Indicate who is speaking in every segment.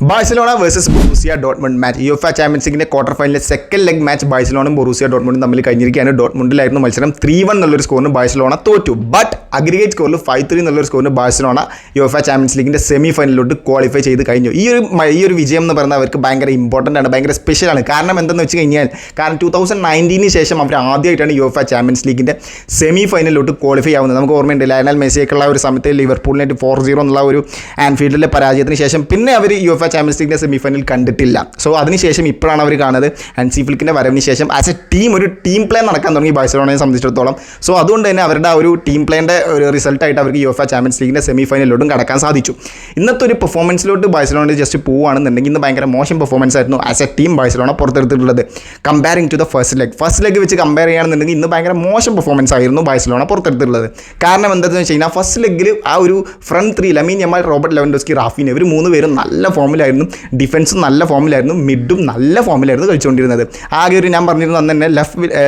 Speaker 1: Barcelona versus Borussia Dortmund match UEFA champions ലീഗിന്റെ quarter ഫൈനലിലെ second leg match ബാഴ്സലോണയും Borussia ഡോട്ട്മുണ്ടും തമ്മിൽ കഴിഞ്ഞിരിക്കുകയാണ്. ഡോട്ട്മുണ്ടിലായിരുന്നു മത്സരം. 3-1 എന്നുള്ളൊരു സ്കോറിന് ബാഴ്സലോണ തോറ്റു. ബട്ട് അഗ്രിഗേറ്റ് സ്കോറിൽ 5-3 എന്നുള്ളൊരു സ്കോറിന് ബാഴ്സലോണ യുഎഫ ചാമ്പ്യൻസ് ലീഗിന്റെ സെമി ഫൈനലിലോട്ട് ക്വാളിഫൈ ചെയ്ത് കഴിഞ്ഞു. ഈ ഒരു വിജയം എന്ന് പറയുന്നത് അവർക്ക് ഭയങ്കര ഇമ്പോർട്ടൻ്റ് ആണ്, ഭയങ്കര സ്പെഷ്യലാണ്. കാരണം എന്തെന്ന് വെച്ച് കഴിഞ്ഞാൽ 2019 ശേഷം അവർ ആദ്യമായിട്ടാണ് യുഎഫ ചാമ്പ്യൻസ് ലീഗിന്റെ സെമി ഫൈനലിലോട്ട് ക്വാളിഫൈ ആവുന്നത്. നമുക്ക് ഓർമ്മയുണ്ട് ലയണൽ മെസ്സിയൊക്കെയുള്ള ഒരു സമയത്ത് ലിവർപൂളിനായിട്ട് 4-0 എന്നുള്ള ഒരു ആൻഫീൽഡിലെ പരാജയത്തിന് ശേഷം പിന്നെ അവർ യുഎഫ ചാമ്പ്യൻസ് ലീഗിന്റെ സെമി ഫൈനൽ കണ്ടിട്ടില്ല. സോ അതിനുശേഷം ഇപ്പോഴാണ് അവർ കാണുന്നത് ഹാൻസി ഫ്ലിക്കിന്റെ വരവിന് ശേഷം ആസ് എ ടീം ഒരു ടീം പ്ലേ നടക്കാൻ തുടങ്ങി ബാഴ്സലോണയെ സംബന്ധിച്ചിടത്തോളം. സോ അതുകൊണ്ട് തന്നെ അവരുടെ ആ ഒരു ടീം പ്ലേൻ്റെ ഒരു റിസൾട്ടായിട്ട് അവർക്ക് യുഎഫ ചാമ്പ്യൻസ് ലീഗിന്റെ സെമി ഫൈനലിലോട്ടും കടക്കാൻ സാധിച്ചു. ഇന്നത്തെ ഒരു പെർഫോമൻസിലോട്ട് ബാഴ്സലോണ ജസ്റ്റ് പോവുകയാണെന്നുണ്ടെങ്കിൽ ഇന്ന് ഭയങ്കര മോശം പെർഫോമൻസ് ആയിരുന്നു ആസ് എ ടീം ബാഴ്സലോണ പുറത്തെടുത്തിട്ടുള്ളത്. Comparing to the first leg വെച്ച് കമ്പയർ ചെയ്യുകയാണെന്നുണ്ടെങ്കിൽ ഇന്ന് ഭയങ്കര മോശം പെർഫോമൻസ് ആയിരുന്നു ബാഴ്സലോണ പുറത്തെടുത്തിട്ടുള്ളത്. കാരണം എന്താണെന്ന് വെച്ച് കഴിഞ്ഞാൽ ഫസ്റ്റ് ലെഗിൽ ആ ഒരു front three Lamine Yamal, Robert Lewandowski, Raphinha ഇവർ 3 പേരും നല്ല ഫോമിലായിരുന്നു. ഡിഫൻസും നല്ല ഫോമിലായിരുന്നു. മിഡും നല്ല ഫോമിലായിരുന്നു കളിച്ചുകൊണ്ടിരുന്നത്. ആകെ ഒരു ഞാൻ പറഞ്ഞിരുന്നു അന്ന് തന്നെ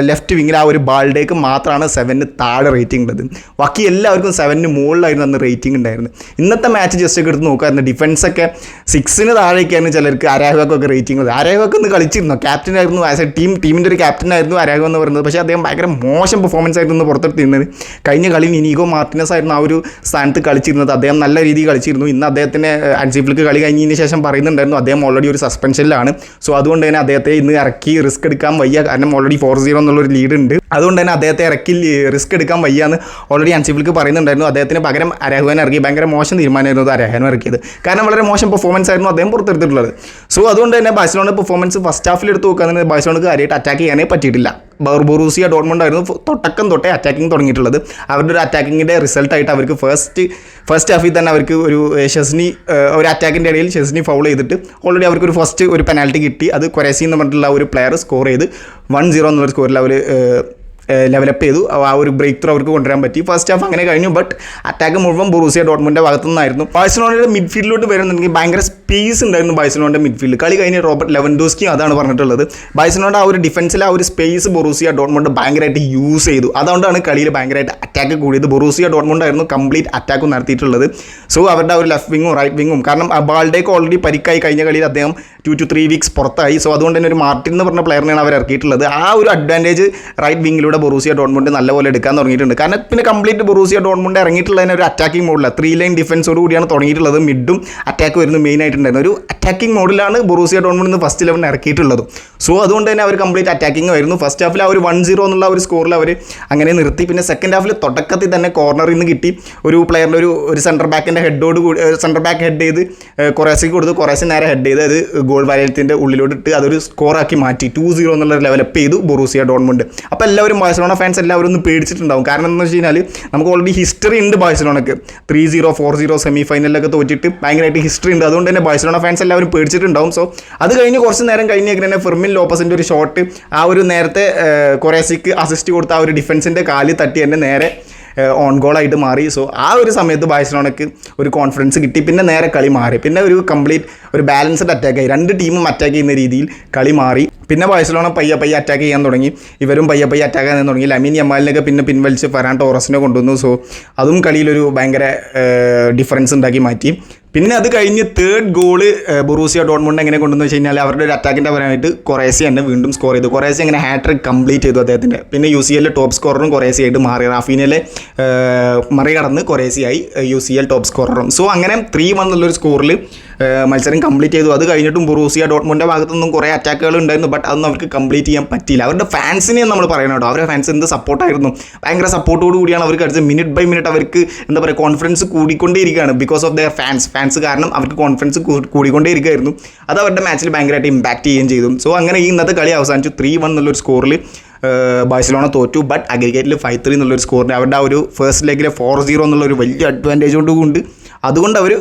Speaker 1: ലെഫ്റ്റ് വിങ്ങിൽ ആ ഒരു ബാൾഡേക്ക് മാത്രമാണ് 7 താഴെ റേറ്റിംഗ് ഉള്ളത്. ബാക്കി എല്ലാവർക്കും 7 മുകളിലായിരുന്നു അന്ന് റേറ്റിംഗ് ഉണ്ടായിരുന്നു. ഇന്നത്തെ മാച്ച് ജസ്റ്റ് ഒക്കെ എടുത്ത് നോക്കാമായിരുന്നു. ഡിഫൻസൊക്കെ 6 താഴേക്കായിരുന്നു ചിലർക്ക്. അരാഹുവൊക്കെ റേറ്റിംഗ് ഉള്ളത്. അരാഹുവൊക്കെ ഒന്ന് കളിച്ചിരുന്നു, ക്യാപ്റ്റൻ ആയിരുന്നു. ആസ് എ ടീമിൻ്റെ ഒരു ക്യാപ്റ്റനായിരുന്നു അരാഹു എന്ന് പറയുന്നത്. പക്ഷേ അദ്ദേഹം ഭയങ്കര മോശം പെർഫോമൻസ് ആയിരുന്നു പുറത്തെടുത്തിരുന്നത്. കഴിഞ്ഞ കളി ഇനീഗോ മാർട്ടിനസ് ആയിരുന്നു ആ ഒരു സ്ഥാനത്ത് കളിച്ചിരുന്നത്. അദ്ദേഹം നല്ല രീതിയിൽ കളിച്ചിരുന്നു. ഇന്ന് അദ്ദേഹത്തിന് ഹാൻസി ഫ്ലിക്ക് കളി കഴിഞ്ഞതിന് ശേഷം പറയുന്നുണ്ടായിരുന്നു അദ്ദേഹം ഓൾറെഡി ഒരു സസ്പെൻഷനിലാണ്. സോ അതുകൊണ്ട് തന്നെ അദ്ദേഹത്തെ ഇന്ന് ഇറക്കി റിസ്ക് എടുക്കാൻ വയ്യ. കാരണം ഓൾറെഡി 4-0 എന്നുള്ളൊരു ലീഡ് ഉണ്ട്. അതുകൊണ്ട് തന്നെ അദ്ദേഹത്തെ ഇറക്കി റിസ്ക് എടുക്കാൻ വയ്യ എന്ന് ഓൾറെഡി ഹാൻസി ഫ്ലിക്ക് പറയുന്നുണ്ടായിരുന്നു. അദ്ദേഹത്തിന് പകരം അരാഹുവിനെ ഇറക്കി. ഭയങ്കര മോശം തീരുമാനമായിരുന്നു അരാഹുവിനെ ഇറക്കിയത്. കാരണം വളരെ മോശം പെർഫോമൻസ് ആയിരുന്നു അദ്ദേഹം പുറത്തെടുത്തിട്ടുള്ളത്. സോ അതുകൊണ്ട് തന്നെ ബാഴ്സലോണ പെർഫോമൻസ് ഫസ്റ്റ് ഹാഫിൽ എടുത്ത് നോക്കുകയാണെങ്കിൽ ബാഴ്സലോണക്ക് കാര്യമായിട്ട് അറ്റാക്ക് ചെയ്യാനേ പറ്റിയിട്ടില്ല. ബൊറൂസിയ ഡോട്ട്മുണ്ട് ആയിരുന്നു തുടക്കം തൊട്ടേ അറ്റാക്കിങ് തുടങ്ങിയിട്ടുള്ളത്. അവരുടെ ഒരു അറ്റാക്കിങ്ങിൻ്റെ റിസൾട്ടായിട്ട് അവർക്ക് ഫസ്റ്റ് ഹാഫിൽ തന്നെ അവർക്ക് ഒരു ഒരു അറ്റാക്കിൻ്റെ ഇടയിൽ ഷെസ്നി ഫൗൾ ചെയ്തിട്ട് ഓൾറെഡി അവർക്കൊരു ഫസ്റ്റ് ഒരു പെനാൽറ്റി കിട്ടി. അത് കൊറേസി എന്ന് പറഞ്ഞിട്ടുള്ള ഒരു പ്ലെയർ സ്കോർ ചെയ്ത് 1-0 എന്നുള്ള സ്കോറിൽ അവർ ലെവലപ്പ് ചെയ്തു. ആ ഒരു ബ്രേക്ക് ത്രൂ അവർക്ക് കൊണ്ടുവരാൻ പറ്റി. ഫസ്റ്റ് ഹാഫ് അങ്ങനെ കഴിഞ്ഞു. ബട്ട് അറ്റാക്ക് മുഴുവൻ ബൊറൂസിയ ഡോട്ട്മുണ്ടിൻ്റെ ഭാഗത്തു നിന്നായിരുന്നു. ബാഴ്സലോണയുടെ മിഡ്ഫീൽഡിലോട്ട് വരുന്നുണ്ടെങ്കിൽ ഭയങ്കര സ്പേസ് ഉണ്ടായിരുന്നു ബാഴ്സലോണയുടെ മിഡ്ഫീൽഡ്. കളി കഴിഞ്ഞ് റോബർട്ട് ലെവൻഡോസ്കി അതാണ് പറഞ്ഞിട്ടുള്ളത്. ബാഴ്സലോണയുടെ ആ ഒരു ഡിഫൻസിലെ ആ ഒരു സ്പേസ് ബൊറൂസിയ ഡോട്ട്മുണ്ട് ഭയങ്കരമായിട്ട് യൂസ് ചെയ്തു. അതുകൊണ്ടാണ് കളിയിൽ ഭയങ്കരമായിട്ട് അറ്റാക്ക് കൂടിയത്. ബൊറൂസിയ ഡോട്ട്മുണ്ടായിരുന്നു കംപ്ലീറ്റ് അറ്റാക്ക് നടത്തിയിട്ടുള്ളത്. സോ അവരുടെ ആ ഒരു ലെഫ്റ്റ് വിങ്ങും റൈറ്റ് വിങ്ങും, കാരണം ബാൾഡേക്ക് ഓൾറെഡി പരിക്കായി കഴിഞ്ഞ കളിയിൽ അദ്ദേഹം 2 to 3 വീക്സ് പുറത്തായി. സോ അതുകൊണ്ട് തന്നെ ഒരു മാർട്ടിൻ എന്ന് പറഞ്ഞ പ്ലെയറിനെയാണ് അവർ ഇറക്കിയിട്ടുള്ളത്. ആ ഒരു അഡ്വാൻറ്റേജ് റൈറ്റ് വിങ്ങിലൂടെ ബൊറൂസിയ ഡോട്ട്മുണ്ട് നല്ലപോലെ എടുക്കാൻ തുടങ്ങിയിട്ടുണ്ട്. കാരണം പിന്നെ കംപ്ലീറ്റ് ബൊറൂസിയ ഡോട്ട്മുണ്ട് ഇറങ്ങിയിട്ടുള്ളതിന് ഒരു അറ്റാക്കിംഗ് മോഡില്ല. 3 ലൈൻ ഡിഫൻസോട് കൂടിയാണ് തുടങ്ങിയിട്ടുള്ളത്. മിഡും അറ്റാക്ക് വരുന്നു മെയിൻ ആയിട്ടുണ്ടായിരുന്നു. ഒരു അറ്റാക്കിംഗ് മോഡിലാണ് ബൊറൂസിയ ഡോട്ട്മുണ്ട് ഫസ്റ്റ് 11 ഇറക്കിയിട്ടുള്ളത്. സോ അതുകൊണ്ട് തന്നെ അവർ കംപ്ലീറ്റ് അറ്റാക്കിംഗ് ആയിരുന്നു. ഫസ്റ്റ് ഹാഫിൽ ആ ഒരു 1-0 എന്നുള്ള ഒരു സ്കോറിൽ അവർ അങ്ങനെ നിർത്തി. പിന്നെ സെക്കൻഡ് ഹാഫിൽ തുടക്കത്തിൽ തന്നെ കോർണറിൽ നിന്ന് കിട്ടി ഒരു പ്ലെയറിൻ്റെ ഒരു സെൻറ്റർ ബാക്കിൻ്റെ സെൻറ്റർ ബാക്ക് ഹെഡ് ചെയ്ത് കൊറേസിക്ക് കൊടുത്ത് കൊറേസി നേരെ ഹെഡ് ചെയ്ത് അത് ഗോൾ വലയത്തിൻ്റെ ഉള്ളിലോട്ട് ഇട്ട് അതൊരു സ്കോറാക്കി മാറ്റി 2-0 എന്നുള്ള ലെവലപ്പ് ചെയ്തു ബൊറൂസിയ ഡോട്ട്മുണ്ട്. അപ്പോൾ എല്ലാവരും ബാഴ്സലോണ ഫാൻസ് എല്ലാവരും ഒന്ന് പേടിച്ചിട്ടുണ്ടാവും. കാരണം എന്ന് വെച്ച് കഴിഞ്ഞാൽ നമുക്ക് ഓൾറെഡി ഹിസ്റ്ററി ഉണ്ട് ബാഴ്സലോണക്ക്. 3-0 4-0 സെമി ഫൈനലിലൊക്കെ തോറ്റിട്ട് ഭയങ്കരമായിട്ട് ഹിസ്റ്ററി ഉണ്ട്. അതുകൊണ്ട് തന്നെ ബാഴ്സലോണ ഫാൻസ് എല്ലാവരും പേടിച്ചിട്ടുണ്ടാവും. സോ അത് കഴിഞ്ഞ് കുറച്ച് നേരം കഴിഞ്ഞേക്ക് തന്നെ ഫെർമിൻ ലോപ്പസിൻ്റെ ഒരു ഷോട്ട് ആ ഒരു നേരത്തെ കൊറേസിക്ക് അസിസ്റ്റ് കൊടുത്ത ആ ഒരു ഡിഫൻസിൻ്റെ കാലിൽ തട്ടി തന്നെ നേരെ ഓൺ ഗോളായിട്ട് മാറി. സോ ആ ഒരു സമയത്ത് ബാഴ്സലോണക്ക് ഒരു കോൺഫിഡൻസ് കിട്ടി. പിന്നെ നേരെ കളി മാറി. പിന്നെ ഒരു കംപ്ലീറ്റ് ഒരു ബാലൻസ്ഡ് അറ്റാക്കായി. 2 ടീമും അറ്റാക്ക് ചെയ്യുന്ന രീതിയിൽ കളി മാറി. പിന്നെ ബാഴ്സലോണ പയ്യെ അറ്റാക്ക് ചെയ്യാൻ തുടങ്ങി. ഇവരും പയ്യെ അറ്റാക്ക് ചെയ്യാൻ തുടങ്ങി. ലമീൻ യമാലിനൊക്കെ പിന്നെ പിൻവലിച്ച് ഫെറാൻ ടോറസിനെ കൊണ്ടുവന്നു. സോ അതും കളിയിലൊരു ഭയങ്കര ഡിഫറൻസ് ഉണ്ടാക്കി മാറ്റി. പിന്നെ അത് കഴിഞ്ഞ് തേർഡ് ഗോള് ബൊറൂസിയ ഡോട്ട്മുണ്ട് എങ്ങനെ കൊണ്ടുവന്ന് വെച്ച് കഴിഞ്ഞാൽ അവരുടെ ഒരു അറ്റാക്കിൻ്റെ പരമായിട്ട് കൊറേസി തന്നെ വീണ്ടും സ്കോർ ചെയ്തു. കൊറേസി അങ്ങനെ ഹാട്രിക് കംപ്ലീറ്റ് ചെയ്തു അദ്ദേഹത്തിൻ്റെ. പിന്നെ UCL ടോപ്പ് സ്കോററും കൊറേസി ആയിട്ട് മാറി. റാഫീനയിലെ മറികടന്ന് കൊറേസിയായി UCL ടോപ്പ് സ്കോററും. സോ അങ്ങനെ 3-1 എന്നുള്ളൊരു സ്കോറിൽ മത്സരം കംപ്ലീറ്റ് ചെയ്തു. അത് കഴിഞ്ഞിട്ടും ബൊറൂസിയ ഡോട്ട്മുണ്ടിൻ്റെ ഭാഗത്തുനിന്നും കുറേ അറ്റാക്കുകൾ ഉണ്ടായിരുന്നു. ബട്ട് അതൊന്നും അവർക്ക് കംപ്ലീറ്റ് ചെയ്യാൻ പറ്റിയില്ല. അവരുടെ ഫാൻസിനെ നമ്മൾ പറയണം കേട്ടോ. അവരുടെ ഫാൻസ് എന്ത് സപ്പോർട്ടായിരുന്നു. ഭയങ്കര സപ്പോർട്ടോട് കൂടിയാണ് അവർക്ക് കളിച്ചത്. മിനിറ്റ് ബൈ മിനിറ്റ് അവർക്ക് എന്താ പറയുക കോൺഫിഡൻസ് കൂടിക്കൊണ്ടേയിരിക്കുകയാണ്. ബിക്കോസ് ഓഫ് ദെയർ ഫാൻസ് കാരണം അവർക്ക് കോൺഫിഡൻസ് കൂടിക്കൊണ്ടേയിരിക്കുകയായിരുന്നു. അത് അവരുടെ മാച്ചിൽ ഭയങ്കരമായിട്ട് ഇമ്പാക്റ്റ് ചെയ്യുകയും ചെയ്തു. സോ അങ്ങനെ ഈ ഇന്നത്തെ കളി അവസാനിച്ചു 3-1 എന്നുള്ളൊരു സ്കോറിൽ ബാഴ്സലോണ തോറ്റു. ബട്ട് അഗ്രിഗേറ്റിൽ 5-3 എന്നുള്ളൊരു സ്കോറിന് അവരുടെ ആ ഒരു ഫസ്റ്റ് ലെഗിലെ 4-0 എന്നുള്ളൊരു വലിയ അഡ്വാൻറ്റേജ് അതുകൊണ്ട് അവർ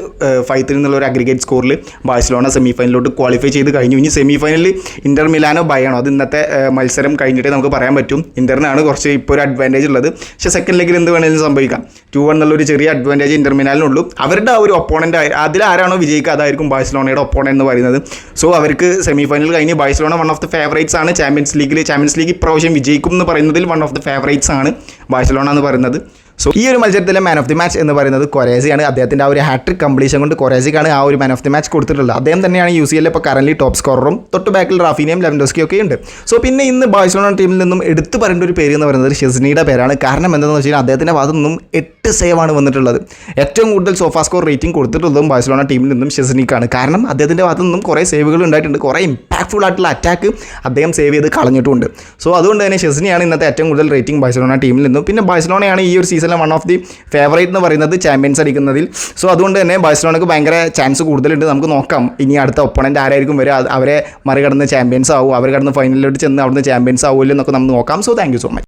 Speaker 1: 5-3 എന്നുള്ള ഒരു അഗ്രിഗേറ്റ് സ്കോറിൽ ബാഴ്സലോണ സെമി ഫൈനലിലോട്ട് ക്വാളിഫൈ ചെയ്ത് കഴിഞ്ഞു. ഇനി സെമി ഫൈനലിൽ ഇൻ്റർ മിലാനോ ബയണോ അത് ഇന്നത്തെ മത്സരം കഴിഞ്ഞിട്ടേ നമുക്ക് പറയാൻ പറ്റും. ഇൻ്ററിനാണ് കുറച്ച് ഇപ്പോൾ ഒരു അഡ്വാൻറ്റേജ് ഉള്ളത്. പക്ഷേ സെക്കൻഡ് ലെഗിൽ എന്ത് വേണമെങ്കിലും സംഭവിക്കാം. 2-1 എന്നുള്ളൊരു ചെറിയ അഡ്വാൻറ്റേജ് ഇൻ്റർ മിലാനിനുള്ളൂ. അവരുടെ ആ ഒരു ഒപ്പോണൻ്റ് അതിലാരാണോ വിജയിക്കുക അതായിരിക്കും ബാഴ്സലോണയുടെ ഒപ്പോണൻ്റ് എന്ന് പറയുന്നത്. സോ അവർക്ക് സെമി ഫൈനൽ കഴിഞ്ഞ് Barcelona one of the favourites ആണ് ചാമ്പ്യൻസ് ലീഗ് ഇപ്രാവശ്യം വിജയിക്കും എന്ന് പറയുന്നതിൽ വൺ ഓഫ് ദ ഫേവറേറ്റ്സ് ആണ് ബാഴ്സലോണ എന്ന് പറയുന്നത്. സോ ഈ ഒരു മത്സരത്തിലെ മാൻ ഓഫ് ദി മാച്ച് എന്ന് പറയുന്നത് കൊറേസയാണ്. അദ്ദേഹത്തിൻ്റെ ആ ഒരു ഹാട്രിക് കംപ്ലീഷൻ കൊണ്ട് കൊറേസയ്ക്കാണ് ആ ഒരു മാൻ ഓഫ് ദി മാച്ച് കൊടുത്തിട്ടുള്ളത്. അദ്ദേഹം തന്നെയാണ് UCL ഇപ്പോൾ കറൻലി ടോപ്പ് സ്കോററും. തൊട്ട് ബാക്കിൽ റാഫീനയും ലെവൻഡോസ്കിയും ഒക്കെ ഉണ്ട്. സോ പിന്നെ ഇന്ന് ബാഴ്സലോണ ടീമിൽ നിന്നും എടുത്തു പറയേണ്ട ഒരു പേര് എന്ന് പറയുന്നത് ഷെസ്നിയുടെ പേരാണ്. കാരണം എന്താണെന്ന് വെച്ച് കഴിഞ്ഞാൽ അദ്ദേഹത്തിൻ്റെ ഭാഗത്തു നിന്നും 8 സേവാണ് വന്നിട്ടുള്ളത്. ഏറ്റവും കൂടുതൽ സോഫാ സ്കോർ റേറ്റിംഗ് കൊടുത്തിട്ടുള്ളതും ബാഴ്സലോണ ടീമിൽ നിന്നും ഷെസ്നിക്കാണ്. കാരണം അദ്ദേഹത്തിൻ്റെ ഭാഗത്തു നിന്നും കുറേ സേവുകൾ ഉണ്ടായിട്ടുണ്ട്. കുറേ ഇമ്പാക്ട്ഫുൾ ആയിട്ടുള്ള അറ്റാക്ക് അദ്ദേഹം സേവ് ചെയ്ത് കളഞ്ഞിട്ടുണ്ട്. സോ അതുകൊണ്ട് തന്നെ ഷെസ്നിയാണ് ഇന്നത്തെ ഏറ്റവും കൂടുതൽ റേറ്റിംഗ് ബാഴ്സലോണ ടീമിൽ നിന്നും. പിന്നെ ബാഴ്സലോണയാണ് ഈ ഒരു സീസണിലെ വൺ ഓഫ് ദി ഫേവറേറ്റ് എന്ന് പറയുന്നത് ചാമ്പ്യൻസ് അടിക്കുന്നതിൽ. സോ അതുകൊണ്ട് തന്നെ ബാഴ്സലോണയ്ക്ക് ഭയങ്കര ചാൻസ് കൂടുതലുണ്ട്. നമുക്ക് നോക്കാം ഇനി അടുത്ത ഒപ്പണൻ്റ് ആരായിരിക്കും വരിക, അവരെ മറികടന്ന് ചാമ്പ്യൻസ് ആവും, അവർ കടന്ന് ഫൈനലിലോട്ട് ചെന്ന് അവിടുന്ന് ചാമ്പ്യൻസ് ആവുമല്ലോ എന്നൊക്കെ നമുക്ക് നോക്കാം. So thank you so much.